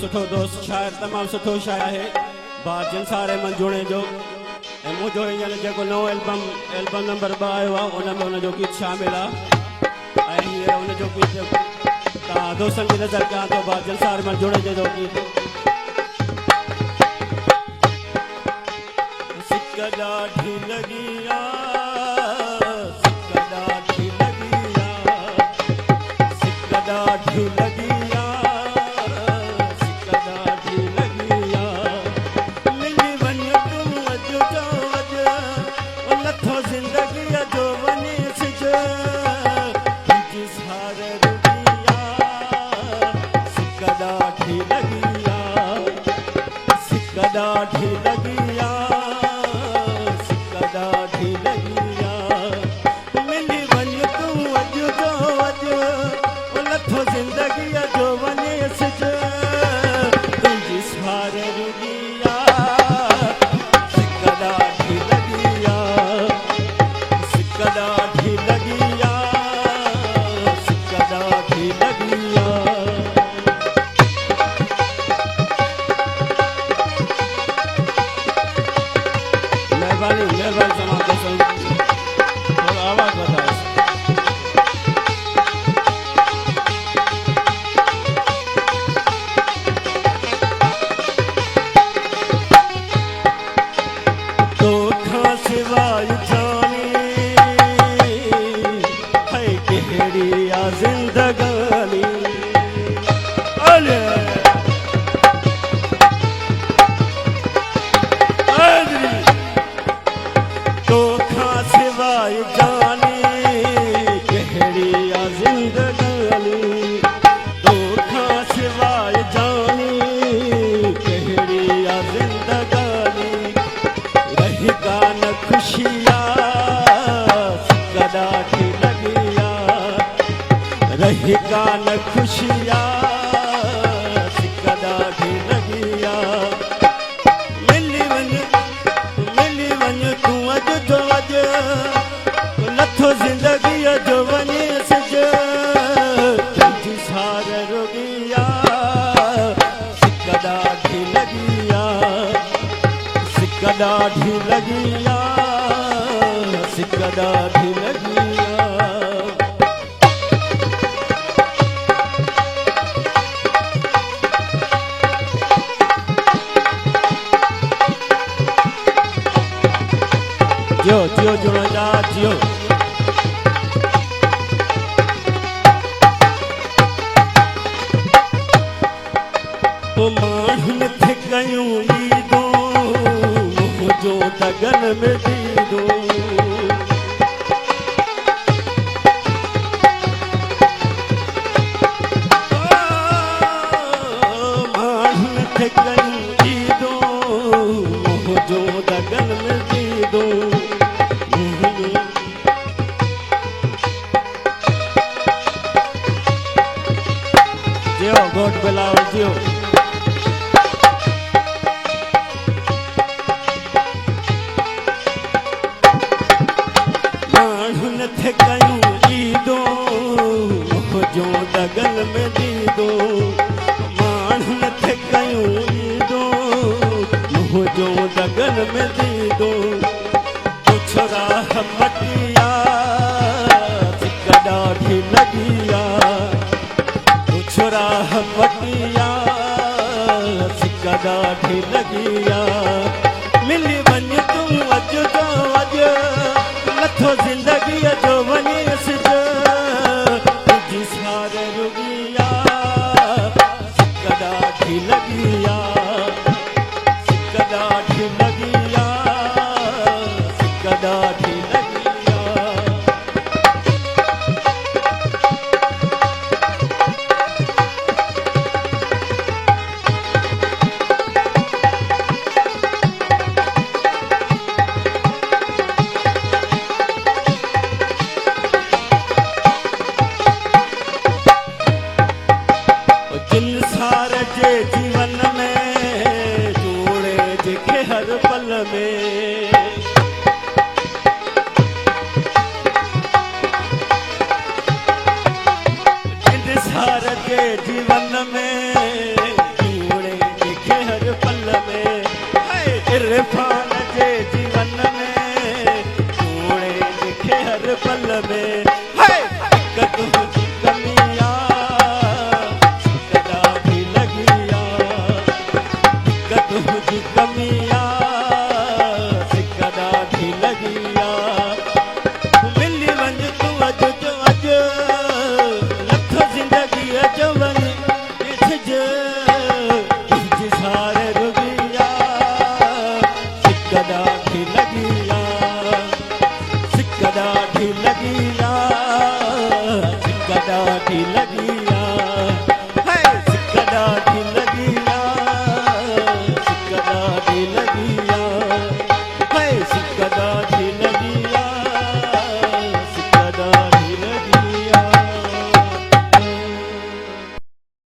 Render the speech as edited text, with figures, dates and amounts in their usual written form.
सुठो दोस्त शायर तमाम सुठो शायर है बाजन सारे मन जुड़े जो मुझो इन जो नओ एल्बम नंबर 2 आयो आहे उन में उनजो गीत शामिल आहे ऐं हींअर उनजो गीत तव्हां दोस्तनि जी नज़र कयां थो बाजन सारे मन जुड़े जो गीत सिक ॾाढी लॻी गान खुशिया सिक ॾाढी लॻिया मिली वञ तूं अॼु जो अॼु नथो ज़िंदगीअ जो वञे सिज तुंहिंजी सार रुॻिया सिक ॾाढी लॻिया सिक ॾाढी लॻिया सिक ॾाढी लॻिया जियो जियो जुड़ो जा जियो तो माण्हुनि थे कयूं ईदो मुंहिंजो दगन में दीदो माण्हुनि थे कयूं ईदो मुंहिंजो दगन में दीदो गोट बिलाओ जियो माण्हुनि थे कयूं ईदो मुंहिंजो दगन में दीदो माण्हुनि थे कयूं ईदो मुंहिंजो दगन में दीदो पुछरा मटिया सिक ॾाढी लॻिया छोरा मटिया सिक ॾाढी लॻिया मिली वञ तूं अॼु जो अॼु नथो ज़िंदगीअ जो वञे सिज तुंहिंजी सार रुॻिया सिक ॾाढी लॻिया सिक ॾाढी लॻिया सिक ॾाढी लॻिया जीवन